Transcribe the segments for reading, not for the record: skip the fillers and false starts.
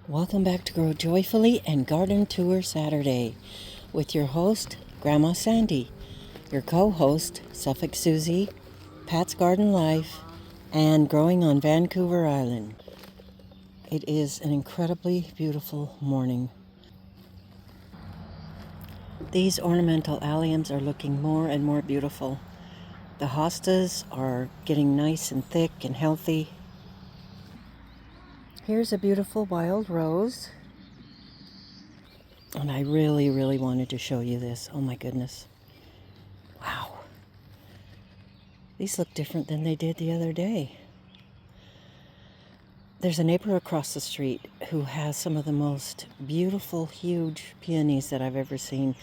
Welcome back to Grow Joyfully and Garden Tour Saturday with your host, Grandma Sandy, your co-host, Suffolk Susie, Pat's Garden Life, and Growing on Vancouver Island. It is an incredibly beautiful morning. These ornamental alliums are looking more and more beautiful. The hostas are getting nice and thick and healthy. Here's a beautiful wild rose. And I really wanted to show you this. Oh my goodness. Wow. These look different than they did the other day. There's a neighbor across the street who has some of the most beautiful, huge peonies that I've ever seen.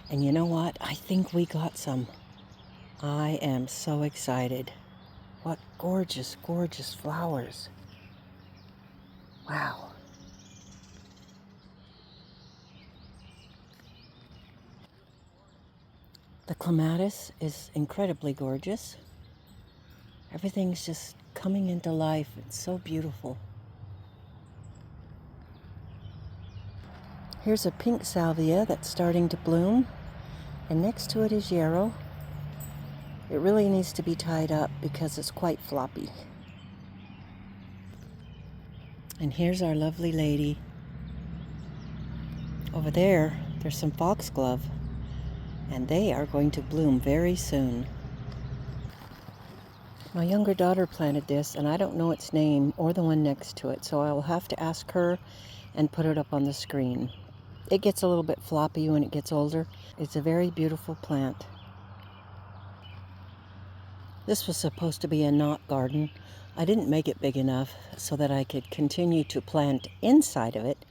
And you know what? I think we got some. I am so excited. What gorgeous, gorgeous flowers. Wow. The clematis is incredibly gorgeous. Everything's just coming into life. It's so beautiful. Here's a pink salvia that's starting to bloom. And next to it is yarrow. It really needs to be tied up because it's quite floppy. And here's our lovely lady. Over there, there's some foxglove. And they are going to bloom very soon. My younger daughter planted this, and I don't know its name or the one next to it, so I will have to ask her and put it up on the screen. It gets a little bit floppy when it gets older. It's a very beautiful plant. This was supposed to be a knot garden. I didn't make it big enough so that I could continue to plant inside of it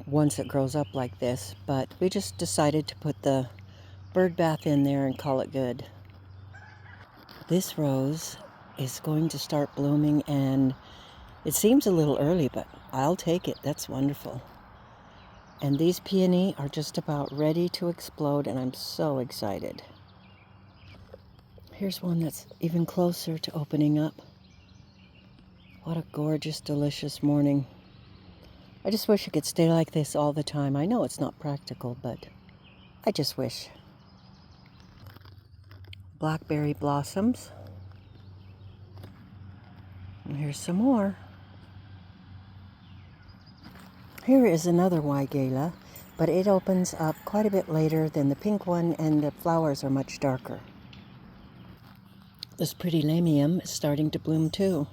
once it grows up like this, but we just decided to put the bird bath in there and call it good. This rose is going to start blooming, and it seems a little early, but I'll take it. That's wonderful. And these peony are just about ready to explode, and I'm so excited. Here's one that's even closer to opening up. What a gorgeous, delicious morning. I just wish it could stay like this all the time. I know it's not practical, but I just wish. Blackberry blossoms. And here's some more. Here is another Weigela, but it opens up quite a bit later than the pink one, and the flowers are much darker. This pretty lamium is starting to bloom too.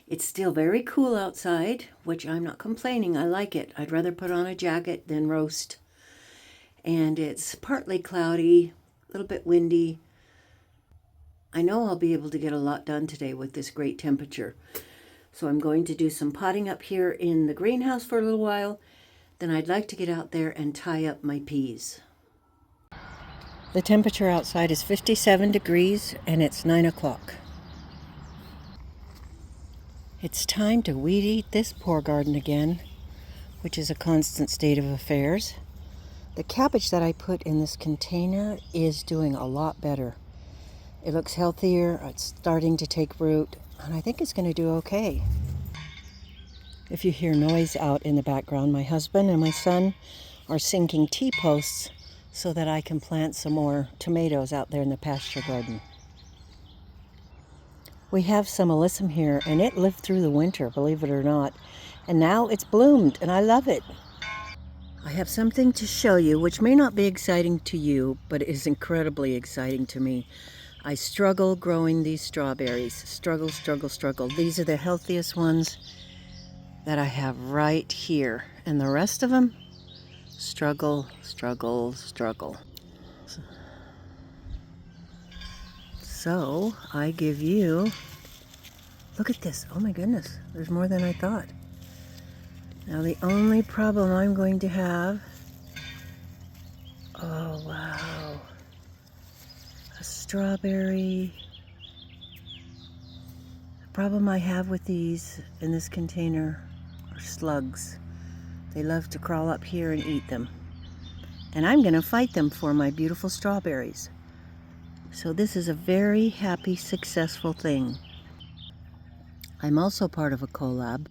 It's still very cool outside, which I'm not complaining. I like it. I'd rather put on a jacket than roast. And it's partly cloudy, a little bit windy. I know I'll be able to get a lot done today with this great temperature. So I'm going to do some potting up here in the greenhouse for a little while. Then I'd like to get out there and tie up my peas. The temperature outside is 57 degrees and it's 9 o'clock. It's time to weed eat this poor garden again, which is a constant state of affairs. The cabbage that I put in this container is doing a lot better. It looks healthier, it's starting to take root, and I think it's going to do okay. If you hear noise out in the background, my husband and my son are sinking T-posts so that I can plant some more tomatoes out there in the pasture garden. We have some alyssum here, and it lived through the winter, believe it or not, and now it's bloomed, and I love it. I have something to show you which may not be exciting to you, but is incredibly exciting to me. I struggle growing these strawberries. Struggle. These are the healthiest ones that I have right here, and the rest of them struggle. So I give you, look at this. Oh my goodness, there's more than I thought. Now the only problem I'm going to have, oh wow, a strawberry. The problem I have with these in this container are slugs. They love to crawl up here and eat them. And I'm going to fight them for my beautiful strawberries. So this is a very happy, successful thing. I'm also part of a collab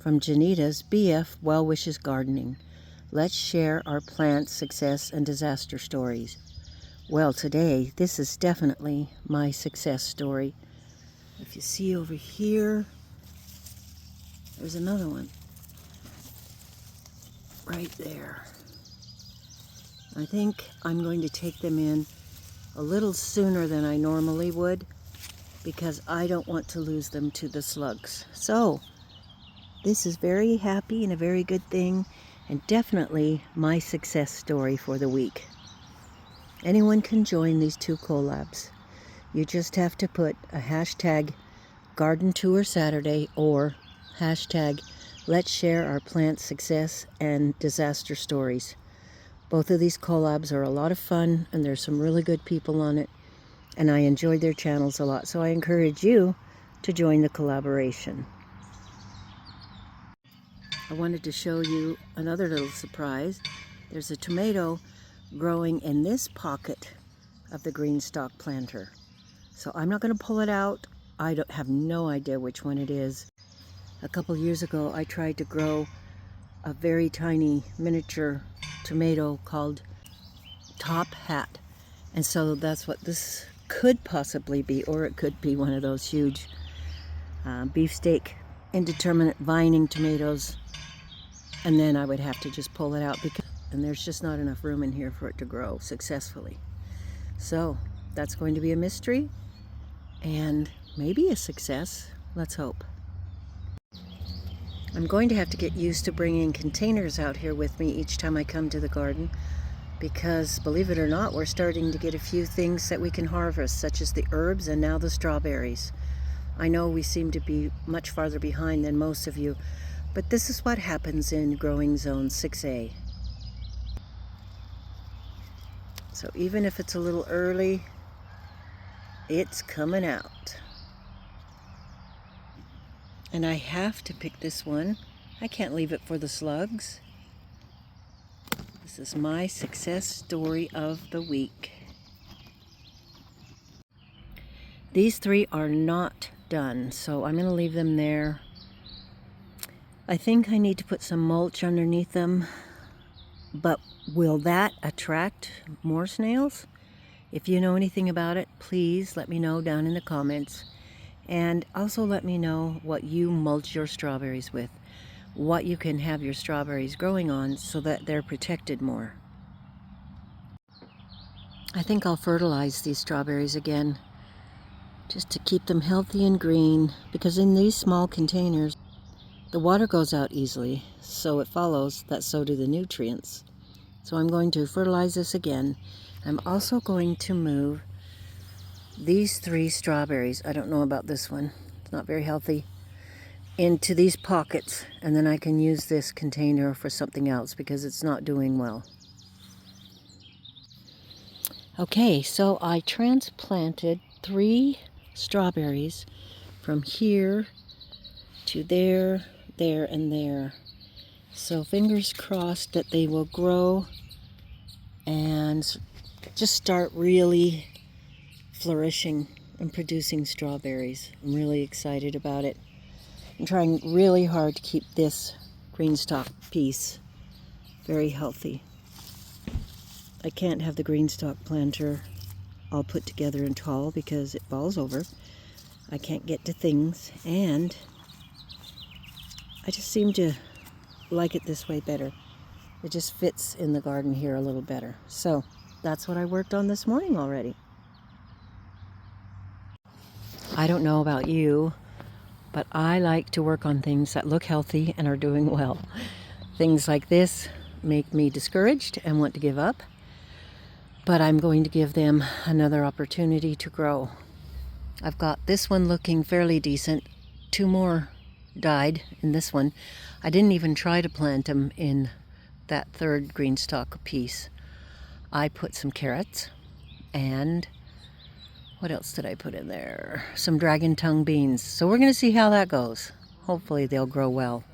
from Janita's BF Well Wishes Gardening. Let's share our plant success and disaster stories. Well, today, this is definitely my success story. If you see over here, there's another one. Right there. I think I'm going to take them in a little sooner than I normally would because I don't want to lose them to the slugs. So, this is very happy and a very good thing, and definitely my success story for the week. Anyone can join these two collabs. You just have to put a hashtag gardentoursaturday or hashtag let's share our plant success and disaster stories. Both of these collabs are a lot of fun, and there's some really good people on it, and I enjoyed their channels a lot, so I encourage you to join the collaboration. I wanted to show you another little surprise. There's a tomato growing in this pocket of the green stalk planter. So I'm not going to pull it out. I have no idea which one it is. A couple years ago I tried to grow a very tiny miniature tomato called Top Hat, and so that's what this could possibly be, or it could be one of those huge beefsteak indeterminate vining tomatoes, and then I would have to just pull it out and there's just not enough room in here for it to grow successfully. So that's going to be a mystery and maybe a success. Let's hope. I'm going to have to get used to bringing containers out here with me each time I come to the garden, because believe it or not, we're starting to get a few things that we can harvest, such as the herbs and now the strawberries. I know we seem to be much farther behind than most of you, but this is what happens in growing zone 6A. So even if it's a little early, it's coming out. And I have to pick this one. I can't leave it for the slugs. This is my success story of the week. These three are not done, so I'm going to leave them there. I think I need to put some mulch underneath them, but will that attract more snails? If you know anything about it, please let me know down in the comments. And also let me know what you mulch your strawberries with, what you can have your strawberries growing on so that they're protected more. I think I'll fertilize these strawberries again just to keep them healthy and green, because in these small containers the water goes out easily, so it follows that so do the nutrients. So I'm going to fertilize this again. I'm also going to move these three strawberries, I don't know about this one, it's not very healthy, into these pockets, and then I can use this container for something else because it's not doing well. Okay, so I transplanted 3 strawberries from here to there, there, and there. So fingers crossed that they will grow and just start really flourishing and producing strawberries. I'm really excited about it. I'm trying really hard to keep this green stalk piece very healthy. I can't have the green stalk planter all put together and tall because it falls over. I can't get to things, and I just seem to like it this way better. It just fits in the garden here a little better. So that's what I worked on this morning already. I don't know about you, but I like to work on things that look healthy and are doing well. Things like this make me discouraged and want to give up, but I'm going to give them another opportunity to grow. I've got this one looking fairly decent. 2 more died in this one. I didn't even try to plant them in that 3rd green stalk piece. I put some carrots, and what else did I put in there? Some dragon tongue beans. So we're going to see how that goes. Hopefully they'll grow well.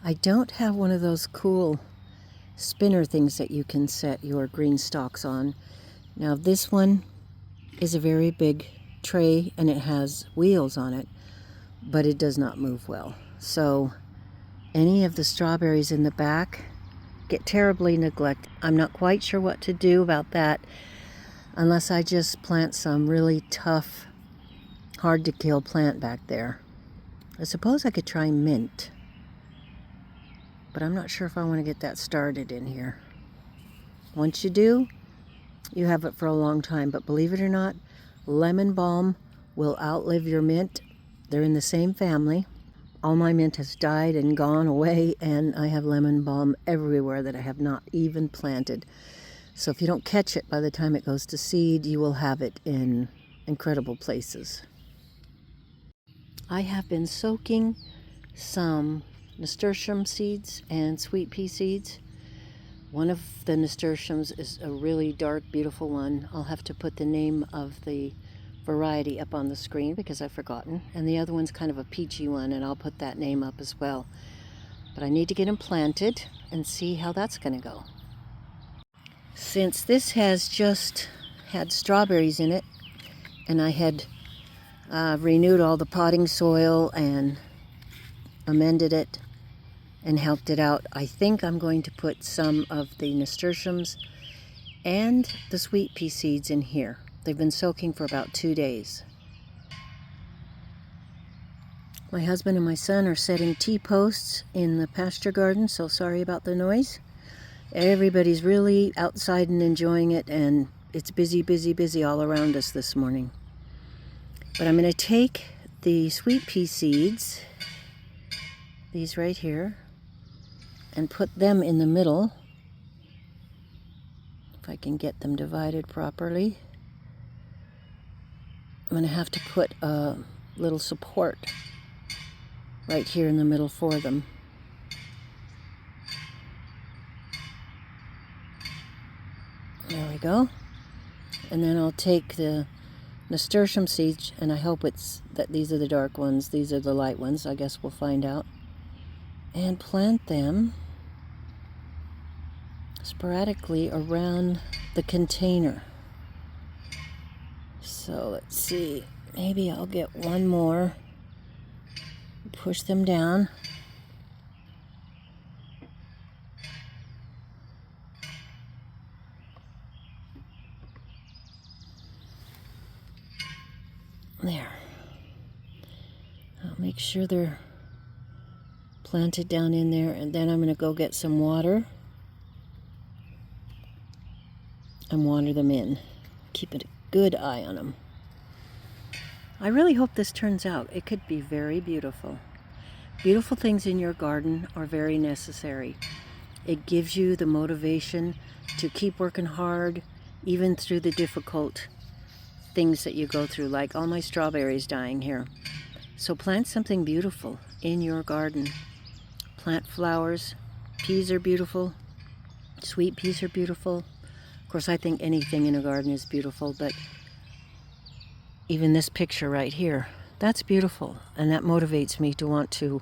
I don't have one of those cool spinner things that you can set your green stalks on. Now this one is a very big tray and it has wheels on it, but it does not move well. So any of the strawberries in the back get terribly neglected. I'm not quite sure what to do about that unless I just plant some really tough, hard to kill plant back there. I suppose I could try mint, but I'm not sure if I want to get that started in here. Once you do, you have it for a long time, but believe it or not, lemon balm will outlive your mint. They're in the same family. All my mint has died and gone away, and I have lemon balm everywhere that I have not even planted. So if you don't catch it by the time it goes to seed, you will have it in incredible places. I have been soaking some nasturtium seeds and sweet pea seeds. One of the nasturtiums is a really dark, beautiful one. I'll have to put the name of the variety up on the screen because I've forgotten. And the other one's kind of a peachy one, and I'll put that name up as well. But I need to get them planted and see how that's going to go. Since this has just had strawberries in it, and I had renewed all the potting soil and amended it and helped it out, I think I'm going to put some of the nasturtiums and the sweet pea seeds in here. They've been soaking for about 2 days. My husband and my son are setting T-posts in the pasture garden, so sorry about the noise. Everybody's really outside and enjoying it, and it's busy, busy, busy all around us this morning. But I'm going to take the sweet pea seeds, these right here, and put them in the middle, if I can get them divided properly. I'm going to have to put a little support right here in the middle for them. There we go. And then I'll take the nasturtium seeds, and I hope it's that these are the dark ones, these are the light ones, I guess we'll find out, and plant them sporadically around the container. So let's see, maybe I'll get one more, push them down. There. I'll make sure they're planted down in there, and then I'm going to go get some water and water them in. Keep a good eye on them. I really hope this turns out. It could be very beautiful. Beautiful things in your garden are very necessary. It gives you the motivation to keep working hard, even through the difficult things that you go through, like all my strawberries dying here. So plant something beautiful in your garden. Plant flowers. Peas are beautiful. Sweet peas are beautiful. Of course, I think anything in a garden is beautiful, but even this picture right here, that's beautiful. And that motivates me to want to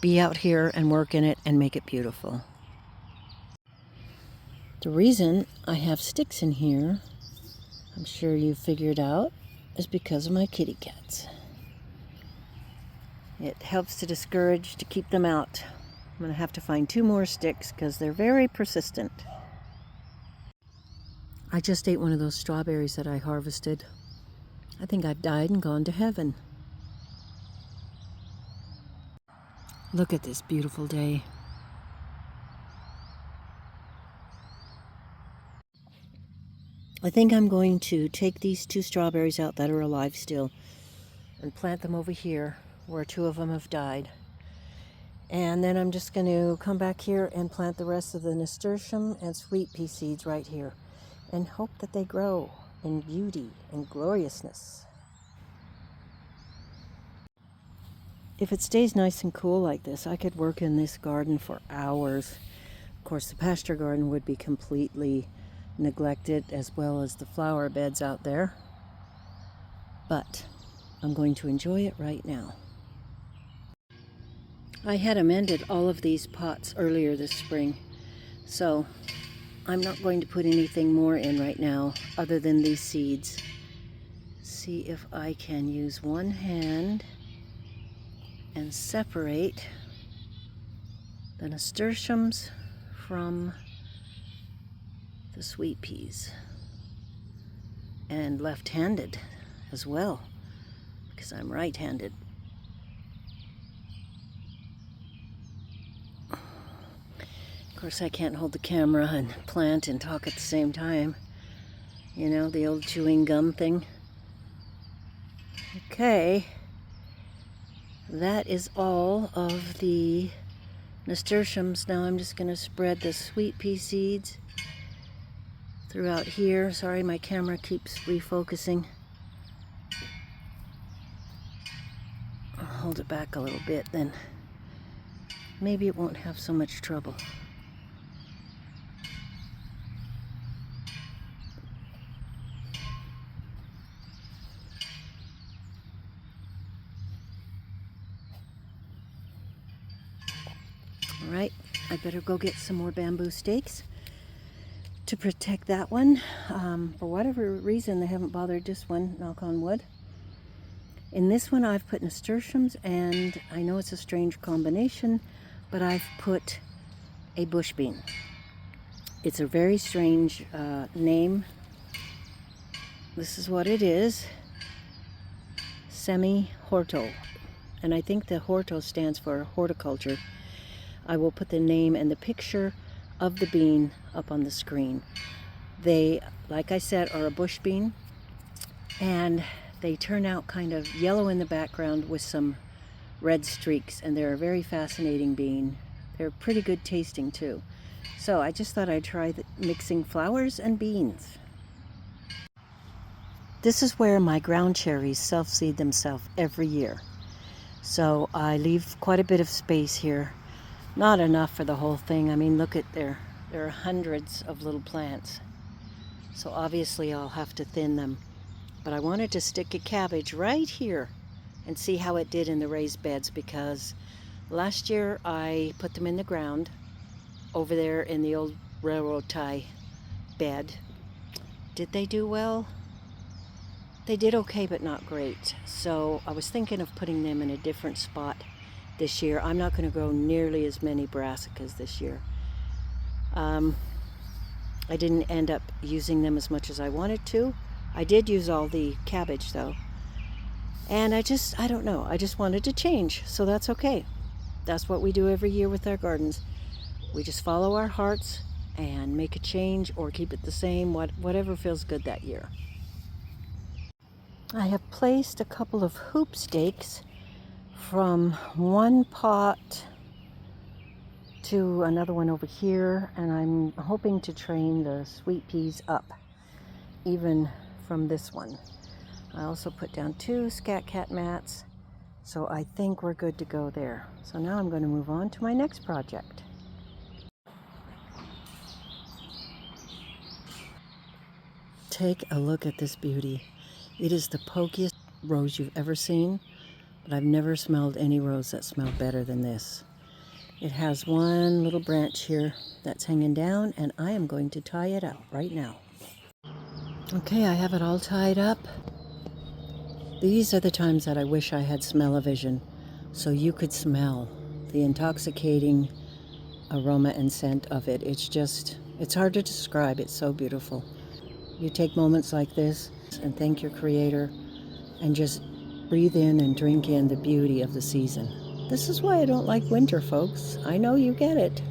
be out here and work in it and make it beautiful. The reason I have sticks in here, I'm sure you figured out, is because of my kitty cats. It helps to discourage, to keep them out. I'm going to have to find 2 more sticks because they're very persistent. I just ate one of those strawberries that I harvested. I think I've died and gone to heaven. Look at this beautiful day. I think I'm going to take these 2 strawberries out that are alive still and plant them over here where 2 of them have died. And then I'm just going to come back here and plant the rest of the nasturtium and sweet pea seeds right here and hope that they grow in beauty and gloriousness. If it stays nice and cool like this, I could work in this garden for hours. Of course, the pasture garden would be completely neglected, as well as the flower beds out there. But I'm going to enjoy it right now. I had amended all of these pots earlier this spring, so I'm not going to put anything more in right now other than these seeds. See if I can use one hand and separate the nasturtiums from the sweet peas. And left-handed as well, because I'm right-handed. Of course, I can't hold the camera and plant and talk at the same time. You know, the old chewing gum thing. Okay, that is all of the nasturtiums. Now I'm just going to spread the sweet pea seeds throughout here. Sorry, my camera keeps refocusing. I'll hold it back a little bit, then maybe it won't have so much trouble. All right, I better go get some more bamboo stakes to protect that one. For whatever reason, they haven't bothered this one, knock on wood. In this one, I've put nasturtiums, and I know it's a strange combination, but I've put a bush bean. It's a very strange name. This is what it is. Semi-horto. And I think the horto stands for horticulture. I will put the name and the picture of the bean up on the screen. They, like I said, are a bush bean, and they turn out kind of yellow in the background with some red streaks, and they're a very fascinating bean. They're pretty good tasting too. So I just thought I'd try mixing flowers and beans. This is where my ground cherries self-seed themselves every year. So I leave quite a bit of space here. Not enough for the whole thing. I mean, look at there are hundreds of little plants. So obviously I'll have to thin them. But I wanted to stick a cabbage right here and see how it did in the raised beds, because last year I put them in the ground over there in the old railroad tie bed. Did they do well? They did okay, but not great. So I was thinking of putting them in a different spot this year. I'm not going to grow nearly as many brassicas this year. I didn't end up using them as much as I wanted to. I did use all the cabbage though. And I don't know, I just wanted to change, so that's okay. That's what we do every year with our gardens. We just follow our hearts and make a change or keep it the same, whatever feels good that year. I have placed a couple of hoop stakes from one pot to another one over here, and I'm hoping to train the sweet peas up even from this one. I also put down 2 scat cat mats, so I think we're good to go there. So now I'm going to move on to my next project. Take a look at this beauty. It is the pokiest rose you've ever seen, but I've never smelled any rose that smelled better than this. It has one little branch here that's hanging down, and I am going to tie it out right now. Okay, I have it all tied up. These are the times that I wish I had smell-o-vision, so you could smell the intoxicating aroma and scent of it. It's hard to describe. It's so beautiful. You take moments like this and thank your Creator and just breathe in and drink in the beauty of the season. This is why I don't like winter, folks. I know you get it.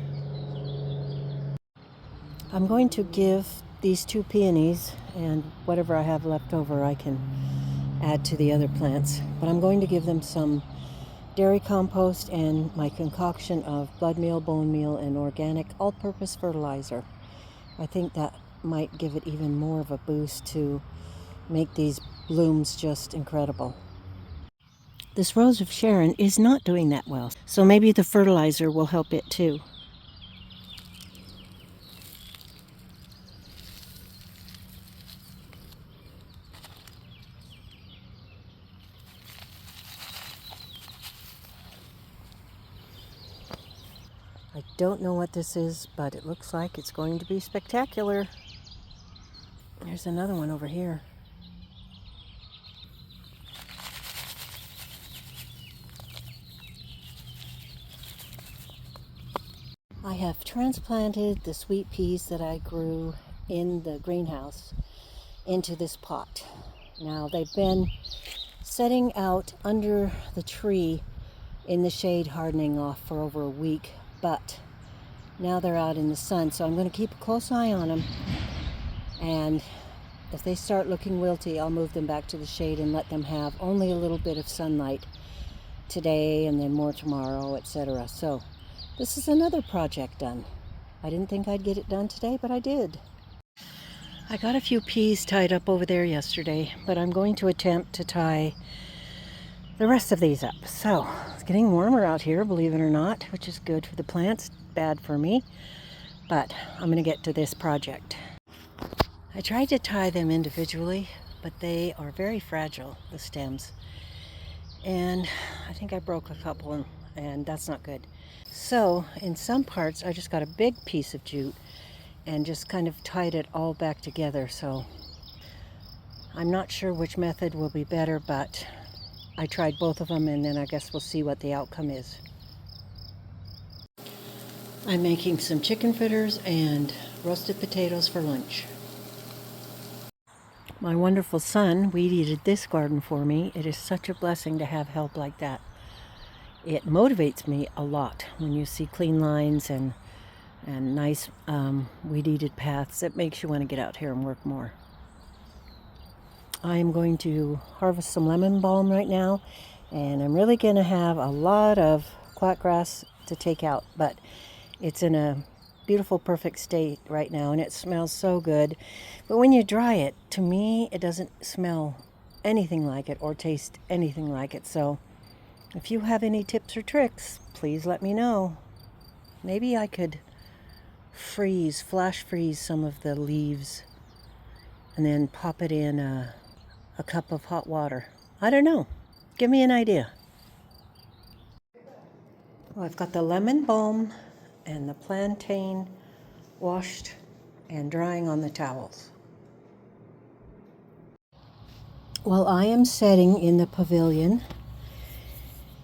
I'm going to give these 2 peonies, and whatever I have left over I can add to the other plants, but I'm going to give them some dairy compost and my concoction of blood meal, bone meal, and organic all-purpose fertilizer. I think that might give it even more of a boost to make these blooms just incredible. This Rose of Sharon is not doing that well, so maybe the fertilizer will help it too. I don't know what this is, but it looks like it's going to be spectacular. There's another one over here. I have transplanted the sweet peas that I grew in the greenhouse into this pot. Now they've been setting out under the tree in the shade, hardening off for over a week, but now they're out in the sun, so I'm going to keep a close eye on them, and if they start looking wilty, I'll move them back to the shade and let them have only a little bit of sunlight today and then more tomorrow, etc. So this is another project done. I didn't think I'd get it done today, but I did. I got a few peas tied up over there yesterday, but I'm going to attempt to tie the rest of these up. So it's getting warmer out here, believe it or not, which is good for the plants, bad for me, but I'm going to get to this project. I tried to tie them individually, but they are very fragile, the stems, and I think I broke a couple, and that's not good. So in some parts I just got a big piece of jute and just kind of tied it all back together. So I'm not sure which method will be better, but I tried both of them, and then I guess we'll see what the outcome is. I'm making some chicken fritters and roasted potatoes for lunch. My wonderful son weed-eated this garden for me. It is such a blessing to have help like that. It motivates me a lot when you see clean lines and nice weed-eated paths. It makes you want to get out here and work more. I am going to harvest some lemon balm right now, and I'm really going to have a lot of quackgrass to take out, but it's in a beautiful, perfect state right now, and it smells so good. But when you dry it, to me, it doesn't smell anything like it or taste anything like it. So if you have any tips or tricks, please let me know. Maybe I could flash freeze some of the leaves and then pop it in a cup of hot water. I don't know. Give me an idea. Well, I've got the lemon balm and the plantain washed and drying on the towels. Well, I am setting in the pavilion,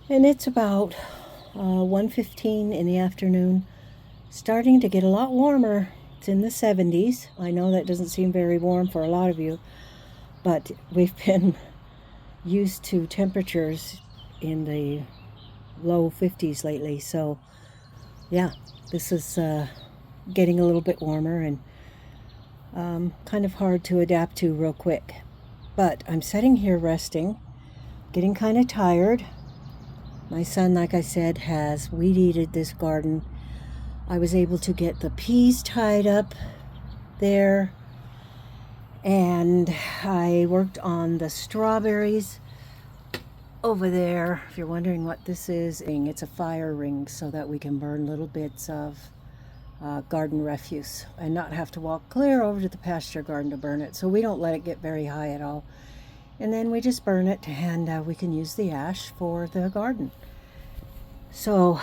and it's about 1:15 in the afternoon, starting to get a lot warmer. It's in the 70s. I know that doesn't seem very warm for a lot of you, but we've been used to temperatures in the low 50s lately. So yeah, this is getting a little bit warmer and kind of hard to adapt to real quick. But I'm sitting here resting, getting kind of tired. My son, like I said, has weed-eated this garden. I was able to get the peas tied up there, and I worked on the strawberries over there. If you're wondering what this is, it's a fire ring so that we can burn little bits of garden refuse and not have to walk clear over to the pasture garden to burn it. So we don't let it get very high at all, and then we just burn it, and we can use the ash for the garden. So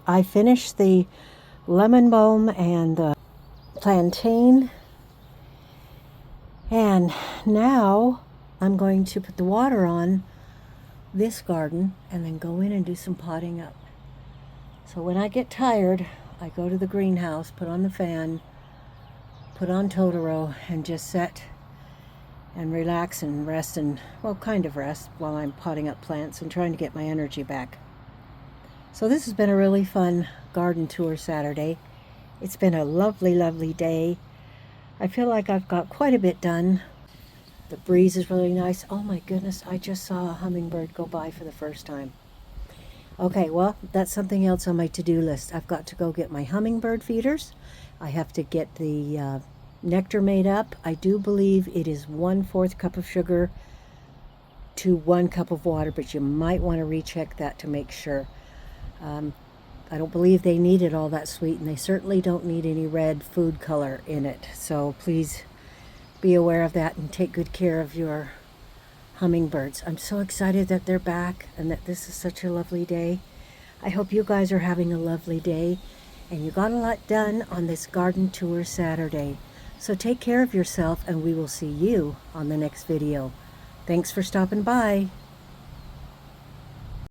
I finished the lemon balm and the plantain, and now I'm going to put the water on this garden and then go in and do some potting up. So when I get tired, I go to the greenhouse, put on the fan, put on Totoro, and just sit and relax and rest, and well, kind of rest while I'm potting up plants and trying to get my energy back. So this has been a really fun garden tour Saturday. It's been a lovely, lovely day. I feel like I've got quite a bit done. The breeze is really nice. Oh my goodness, I just saw a hummingbird go by for the first time. Okay, well, that's something else on my to-do list. I've got to go get my hummingbird feeders. I have to get the nectar made up. I do believe it is 1/4 cup of sugar to 1 cup of water, but you might want to recheck that to make sure. I don't believe they need it all that sweet, and they certainly don't need any red food color in it. So please be aware of that and take good care of your hummingbirds. I'm so excited that they're back and that this is such a lovely day. I hope you guys are having a lovely day and you got a lot done on this garden tour Saturday. So take care of yourself, and we will see you on the next video. Thanks for stopping by.